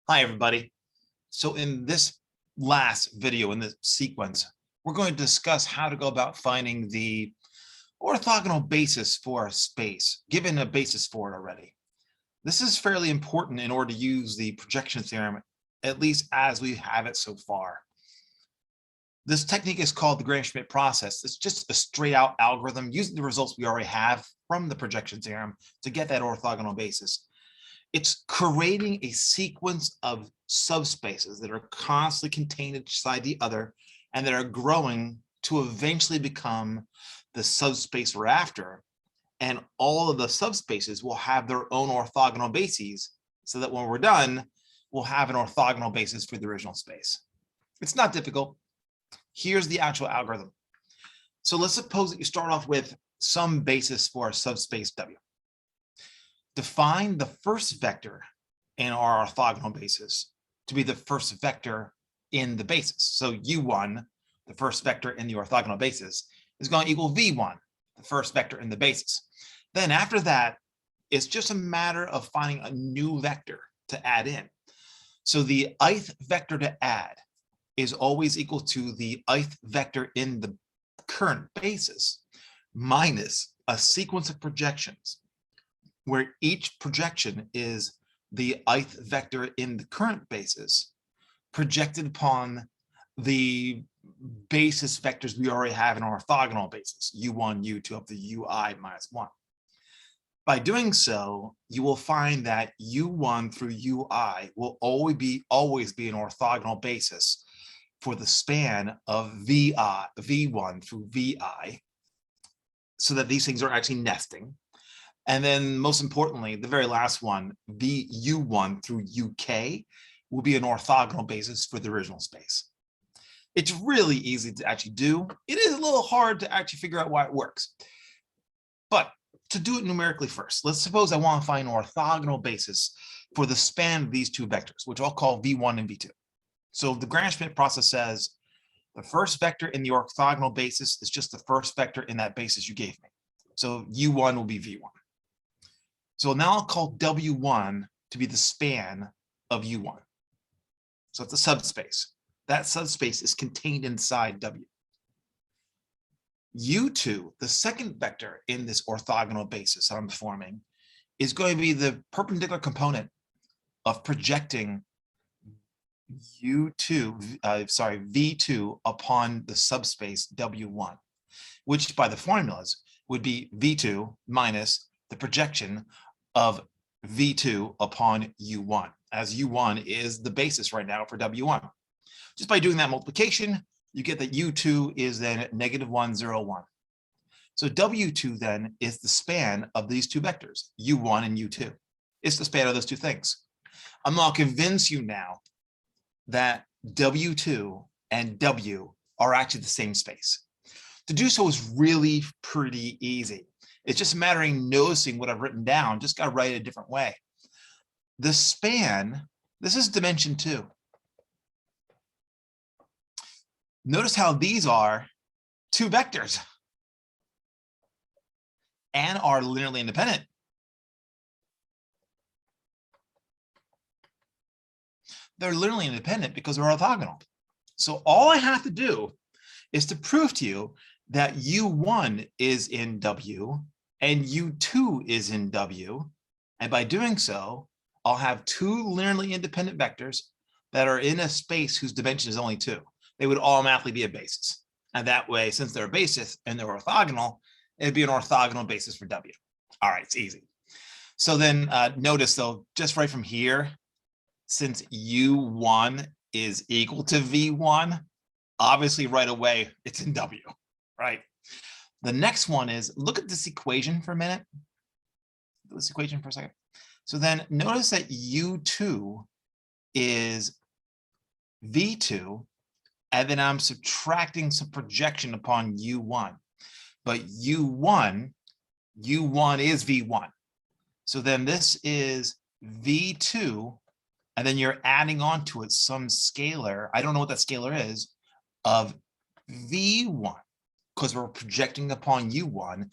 Hi, everybody. So in this last video in this sequence, we're going to discuss how to go about finding the orthogonal basis for a space, given a basis for it already. This is fairly important in order to use the projection theorem, at least as we have it so far. This technique is called the Schmidt process. It's just a straight out algorithm using the results we already have from the projection theorem to get that orthogonal basis. It's creating a sequence of subspaces that are constantly contained inside the other and that are growing to eventually become the subspace we're after. And all of the subspaces will have their own orthogonal bases so that when we're done, we'll have an orthogonal basis for the original space. It's not difficult. Here's the actual algorithm. So let's suppose that you start off with some basis for a subspace W. Define the first vector in our orthogonal basis to be the first vector in the basis. So U1, the first vector in the orthogonal basis, is going to equal V1, the first vector in the basis. Then after that, it's just a matter of finding a new vector to add in. So the ith vector to add is always equal to the ith vector in the current basis minus a sequence of projections where each projection is the ith vector in the current basis projected upon the basis vectors we already have in our orthogonal basis, u1, u2 up to ui minus 1. By doing so, you will find that u1 through ui will always be an orthogonal basis for the span of v1 through vi, so that these things are actually nesting. And then most importantly, the very last one, VU1 through UK will be an orthogonal basis for the original space. It's really easy to actually do. It is a little hard to actually figure out why it works. But to do it numerically first, let's suppose I want to find an orthogonal basis for the span of these two vectors, which I'll call V1 and V2. So the Schmidt process says the first vector in the orthogonal basis is just the first vector in that basis you gave me. So U1 will be V1. So now I'll call W1 to be the span of U1. So it's a subspace. That subspace is contained inside W. U2, the second vector in this orthogonal basis I'm forming, is going to be the perpendicular component of projecting V2 upon the subspace W1, which by the formulas would be V2 minus the projection of V2 upon U1, as U1 is the basis right now for W1. Just by doing that multiplication, you get that U2 is then negative 1, 0, 1. So W2 then is the span of these two vectors, U1 and U2. It's the span of those two things. I'm going to convince you now that W2 and W are actually the same space. To do so is really pretty easy. It's just a matter of noticing what I've written down, just got to write it a different way. The span, this is dimension 2. Notice how these are two vectors and are linearly independent. They're linearly independent because they're orthogonal. So all I have to do is to prove to you that U1 is in W and U2 is in W. And by doing so, I'll have two linearly independent vectors that are in a space whose dimension is only 2. They would automatically be a basis. And that way, since they're a basis and they're orthogonal, it'd be an orthogonal basis for W. All right, it's easy. So then notice though, just right from here, since U1 is equal to V1, obviously right away, it's in W, right? The next one is, look at this equation for a minute. Look at this equation for a second. So then notice that U2 is V2, and then I'm subtracting some projection upon U1. But U1 is V1. So then this is V2, and then you're adding on to it some scalar, I don't know what that scalar is, of V1, because we're projecting upon U1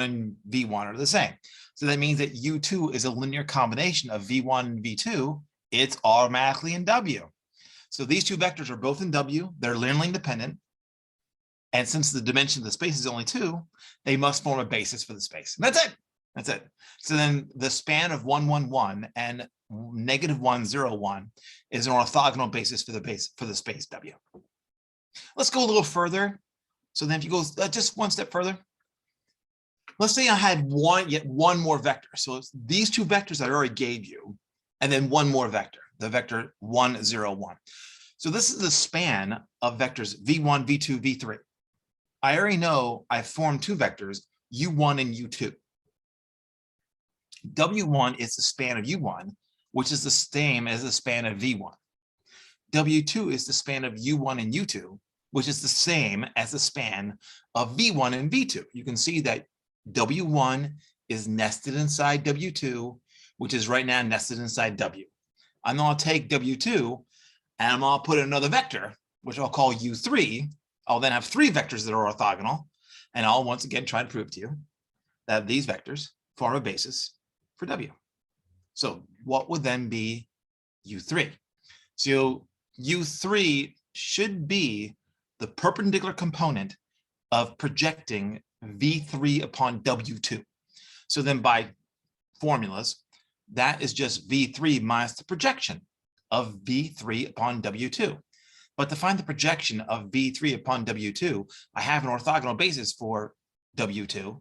and V1 are the same. So that means that U2 is a linear combination of V1 and V2, It's automatically in W. So these two vectors are both in W. They're linearly independent. And since the dimension of the space is only 2, they must form a basis for the space. And that's it. That's it. So then the span of 1, 1, 1 and -1, 0, 1 is an orthogonal basis for the space W. Let's go a little further. So then if you go just one step further, let's say I had yet one more vector. So it's these two vectors I already gave you, and then one more vector, the vector 1, 0, 1. So this is the span of vectors v1, v2, v3. I already know I formed two vectors, u1 and u2. W1 is the span of u1, which is the same as the span of v1. W2 is the span of u1 and u2, which is the same as the span of v1 and v2. You can see that W1 is nested inside W2, which is right now nested inside W. I'm going to take W2 and I'm going to put another vector, which I'll call U3. I'll then have three vectors that are orthogonal. And I'll once again try to prove to you that these vectors form a basis for W. So what would then be U3? So U3 should be the perpendicular component of projecting V3 upon W2. So then by formulas, that is just V3 minus the projection of V3 upon W2. But to find the projection of V3 upon W2, I have an orthogonal basis for W2.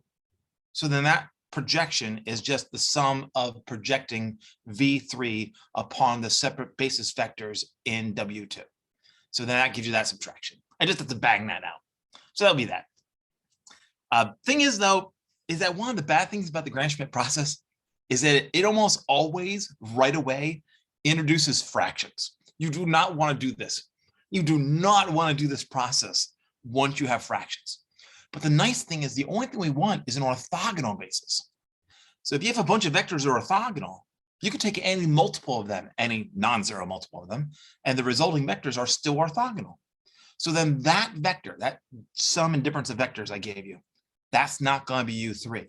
So then that projection is just the sum of projecting V3 upon the separate basis vectors in W2. So then that gives you that subtraction. I just have to bang that out. So that'll be that. Thing is, though, is that one of the bad things about the Gram-Schmidt process is that it almost always right away introduces fractions. You do not want to do this. You do not want to do this process once you have fractions. But the nice thing is the only thing we want is an orthogonal basis. So if you have a bunch of vectors that are orthogonal, you could take any multiple of them, any non-zero multiple of them, and the resulting vectors are still orthogonal. So then that vector, that sum and difference of vectors I gave you, that's not going to be U3.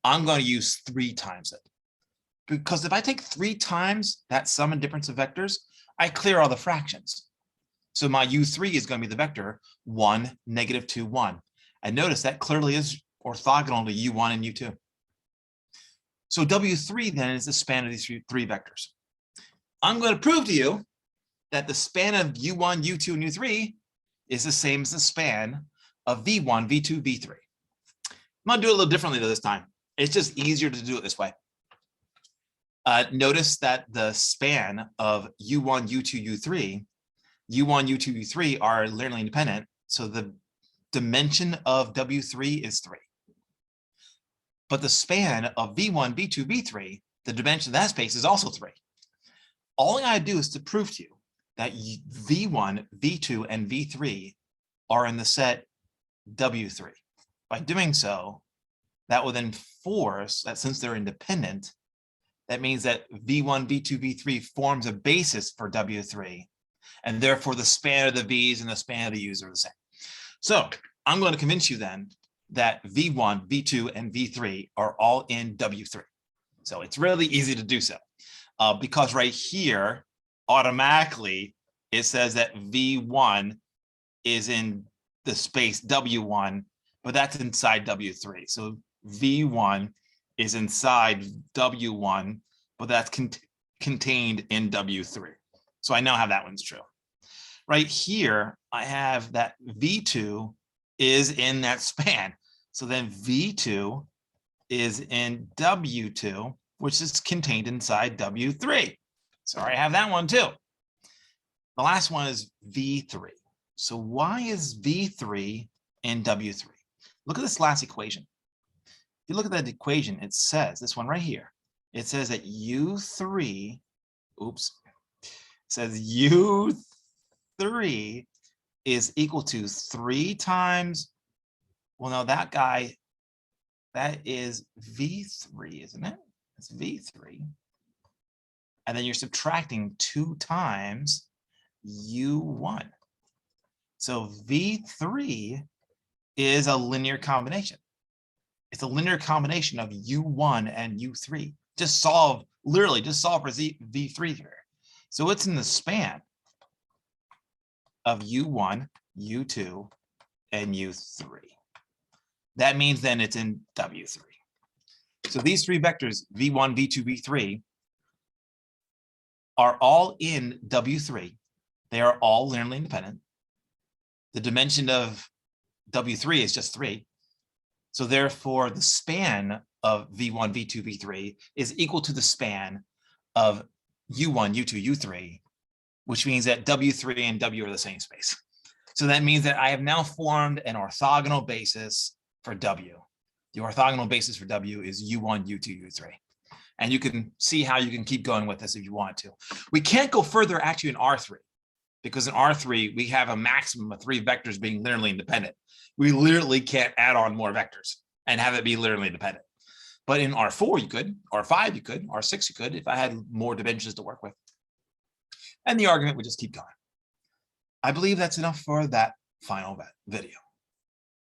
I'm going to use 3 times it. Because if I take 3 times that sum and difference of vectors, I clear all the fractions. So my U3 is going to be the vector 1, -2, 1. And notice that clearly is orthogonal to U1 and U2. So W3 then is the span of these three vectors. I'm going to prove to you that the span of U1, U2, and U3 is the same as the span of V1, V2, V3. I'm going to do it a little differently this time. It's just easier to do it this way. Notice that the span of U1, U2, U3, U1, U2, U3 are linearly independent. So the dimension of W3 is 3. But the span of V1, V2, V3, the dimension of that space is also 3. All I gotta do is to prove to you that V1, V2, and V3 are in the set W3. By doing so, that will then force that since they're independent, that means that V1, V2, V3 forms a basis for W3, and therefore the span of the V's and the span of the U's are the same. So I'm going to convince you then that V1, V2, and V3 are all in W3. So it's really easy to do so because right here, automatically, it says that V1 is in the space W1, but that's inside W3. So V1 is inside W1, but that's contained in W3. So I now have that one's true. Right here, I have that V2 is in that span. So then V2 is in W2, which is contained inside W3. So I have that one too. The last one is V3. So why is V3 in W3? Look at this last equation. If you look at that equation, it says, this one right here, it says that U3, oops, it says U3 is equal to 3 times, well, no, that guy, that is V3, isn't it? It's V3. And then you're subtracting 2 times U1. So V3 is a linear combination. It's a linear combination of U1 and U3. Just solve, literally just solve for V3 here. So it's in the span of U1, U2, and U3. That means then it's in W3. So these three vectors, V1, V2, V3, are all in W3. They are all linearly independent. The dimension of W3 is just 3. So therefore, the span of V1, V2, V3 is equal to the span of U1, U2, U3, which means that W3 and W are the same space. So that means that I have now formed an orthogonal basis for W. The orthogonal basis for W is U1, U2, U3. And you can see how you can keep going with this if you want to. We can't go further actually in R3, because in R3, we have a maximum of 3 vectors being linearly independent. We literally can't add on more vectors and have it be linearly independent. But in R4, you could, R5, you could, R6, you could, if I had more dimensions to work with. And the argument would just keep going. I believe that's enough for that final video.